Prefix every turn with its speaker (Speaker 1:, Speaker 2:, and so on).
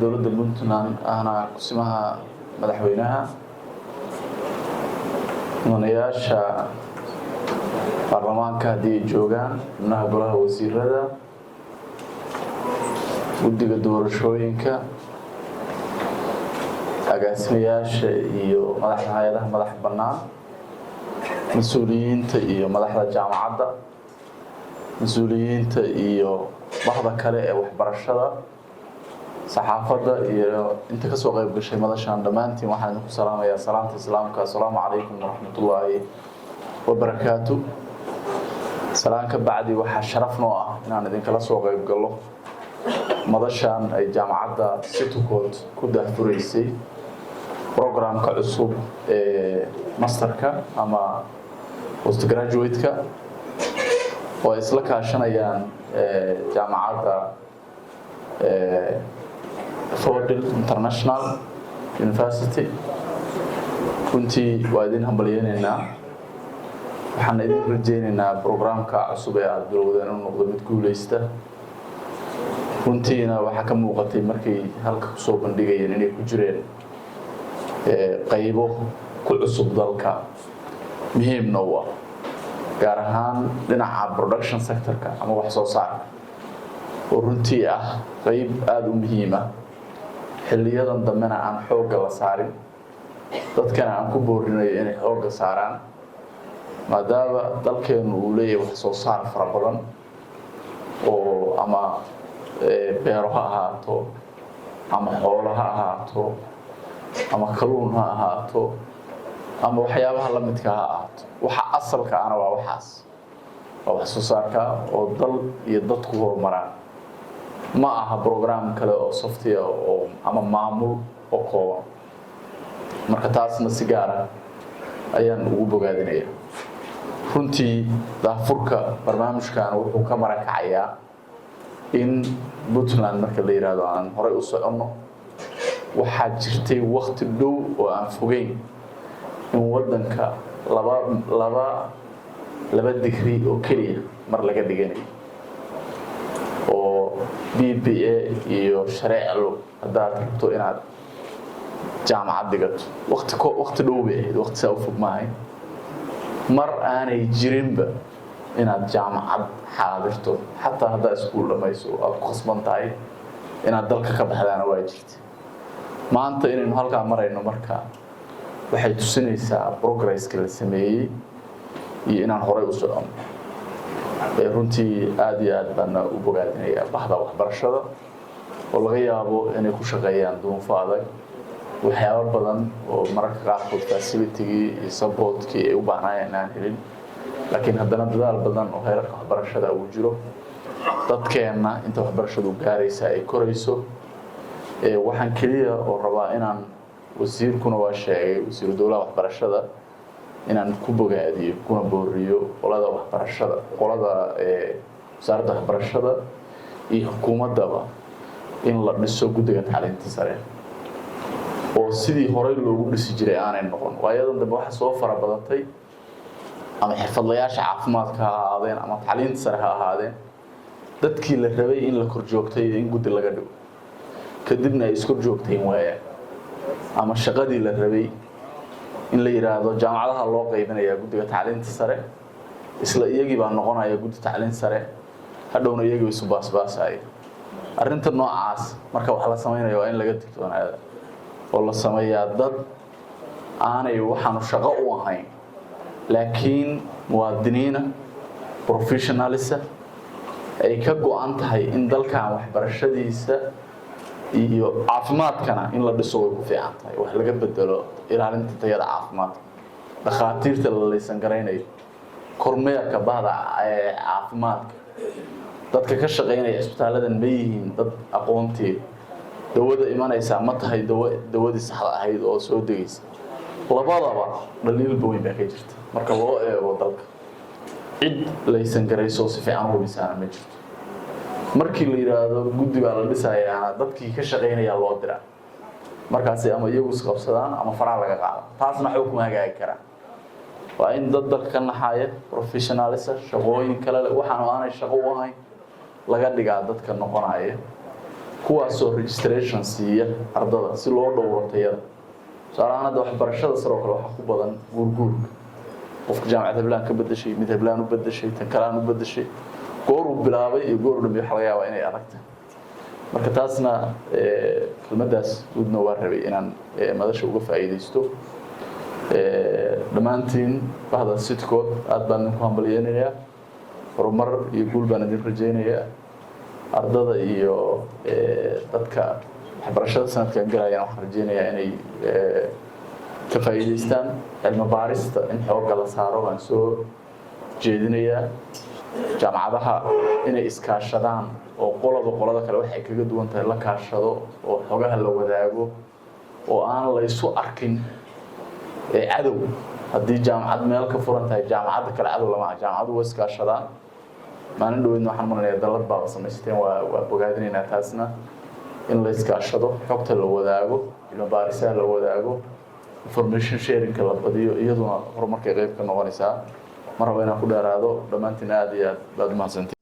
Speaker 1: dowladda Puntland ahna kusimaha madaxweynaha mudanayaasha baarlamaanka haddii ay joogaan xubnaha golaha wasiirada guddiga doorashooyinka agaasimayaasha iyo madaxda hay'adaha madax bannaan mas-uuliyiinta iyo madaxda jaamacadda mas-uuliyiinta iyo bahda kale ee waxbarashada saxaafadda iyo inta ka soo qayb gashay madashan dhammaantiin waxaan idinku salaamayaa salaanta islaamka assalaamu calaykum waraxmatullaahi wabarakaatu. salaan ka bacdi waxaa sharaf noo ah inaan idinkala soo qayb gallo madashan ay jaamacadda Situkood ku daahfuraysay programka cusub ee masterka ama postgraduate-ka oo ay isla kaashanayaan jaamacadda Fordham International University. runtii waa idin hambalyeynaa waxaan idin rajaynaynaa programka cusub ee aad bilowdeen inuu noqdo mid guuleysta. runtiina waxaa ka muuqatay markay halka ku soo bandhigayeen inay ku jireen qaybo ku cusub dalka muhiimna u ah gaar ahaan dhinaca production sector-ka ama wax soo saarka oo runtii ah qayb aada u muhiim ah xilliyadan dambena aan xoogga la saarin dadkana aan ku boorinayo inay xoogga saaraan maadaama dalkeenu uu leeyahay wax soo saar fara badan oo ama beero ha ahaato ama xoolo ha ahaato ama kalluun ha ahaato ama waxyaabaha la midka ha ahaato waxa asalka ana waa waxaas waa wax soo saarka oo dal iyo dadku horumaraan ma aha program kale oo software oo ama maamul oo kooban. marka taasna si gaar ah ayaan ugu bogaadinayaa. runtii daafurka barnaamijkan wuxuu ka marakacayaa in Puntland marka la yiraahdo aan horay u soconno waxaa jirtay waqti dhow oo aan fogeyn in wadanka laba degree oo keliya mar laga dhiganayo oo BBA iyo shareeco haddaad rabto inaad jaamacad dhigato waqti dhow bay ahayd waqti saa u fog maahay mar aanay jirinba inaad jaamacad xaadirto xataa haddaa iskuul dhamayso aad ku khasban tahay inaad dalka ka baxdaana waa jirta. maanta inaynu halkaa marayno marka waxay tusinaysaa progresska la sameeyey iyo inaan horay u soconno. runtii aad iyo aad baan u bogaadinayaa bahda waxbarashada oo laga yaabo inay ku shaqeeyaan duunfo adag waxyaabo badan oo mararka qaarkood facility-gii iyo support-kii ay u baahnayeen aan helin laakiin haddana dadaal badan oo heerarka waxbarashada uu jiro dadkeenna inta waxbarashadu gaaraysa ay korayso. waxaan keliya oo rabaa inaan wasiirkuna waa sheegay wasiiru dowlaha waxbarashada inaan ku bogaadiyo kuna booriyo qolada waxbarashada qolada wasaaradda waxbarashada iyo xukuumaddaba in la dhiso guddiga tacliinta sare oo sidii horey loogu dhisi jiray aanay noqon. waayadan dambe waxa soo fara badatay ama xirfadlayaasha caafimaadka ha ahaadeen ama tacliinta sare ha ahaadeen dadkii la rabay in la kor joogtay in guddi laga dhigo kadibna ay iskor joogteen waayaan ama shaqadii la rabay in la yiraahdo jaamacadaha loo qaybinayaa guddiga tacliinta sare isla iyagii baa noqonaya guddi tacliin sare hadhowna iyagii isu baasbaasaya. arrinta noocaas marka wax la samaynayo waa in laga digtoonaada oo la sameeyaa dad aanay waxaanu shaqo u ahayn laakiin muwaadiniina professionalisa ay ka go'an tahay in dalkan waxbarashadiisa iyo caafimaadkana in la dhiso way ku fiican tahay wax laga bedelo ilaalinta tayada caafimaadka dhakhaatiirta la laysan garaynayo kormeerka bahda caafimaadka dadka ka shaqeynaya isbitaaladan ma yihiin dad aqoontii dawada imanaysa ma tahay dawadii saxda ahayd oo soo degaysa labadaba dhaliil weyn baa ka jirta marka loo eego dalka cid laysan garayso si fiican u bisaana ma jirto. markii la yiraahdo guddi baa la dhisayaa dadkii ka shaqeynaya loo diraa markaas ama iyagu isqabsadaan ama faraha laga qaado taasna xog kuma hagaagi karaan. waa in dad dalka ka naxaya professionalisa shaqooyin kale leh waxaan aanay shaqo u ahayn laga dhigaa dadka noqonaya kuwaasoo registration siiya ardada si loo dhowro tayada tusaalahaan hadda waxbarashada sare oo kale waxaa ku badan guurguurka qofka jaamacad heblaan ka bedeshay mid heblaan u bedeshay tan kalaan u bedeshay goor uu bilaabay iyo goor uu dhammeeyay waxa laga yaabaa inay aragta marka taasna kelmadaas guudna waa rabay inaan madasha uga faa'iideysto dhammaantiin bahda sidkood aad baan idinku hambalyeynaya horumar iyo guul baan idin rajaynayaa ardada iyo dadka waxbarashada sanadkan galayaan waxaan rajaynayaa inay ka faa'iideystaan cilmi baarista in xoogga la saaro baan soo jeedinayaa jaamacadaha inay iskaashadaan oo qolada kale waxay kaga duwan tahay la kaashado oo xogaha la wadaago oo aan la isu arkin cadow haddii jaamacad meel ka furan tahay jaamacadda kale cadow lama aha jaamacadu waa iskaashadaan maalin dhaweydna waxaan maranayaa dalad baa samaysteen waa bogaadinaynaa taasna in la iskaashado xogta la wadaago cilmi baarisaha la wadaago information sharingka la badiyo iyaduna horumarkay qayb ka noqonaysaa mar raba inaan ku dheeraado dhammaantiin aad iyo aad baad umahadsantiin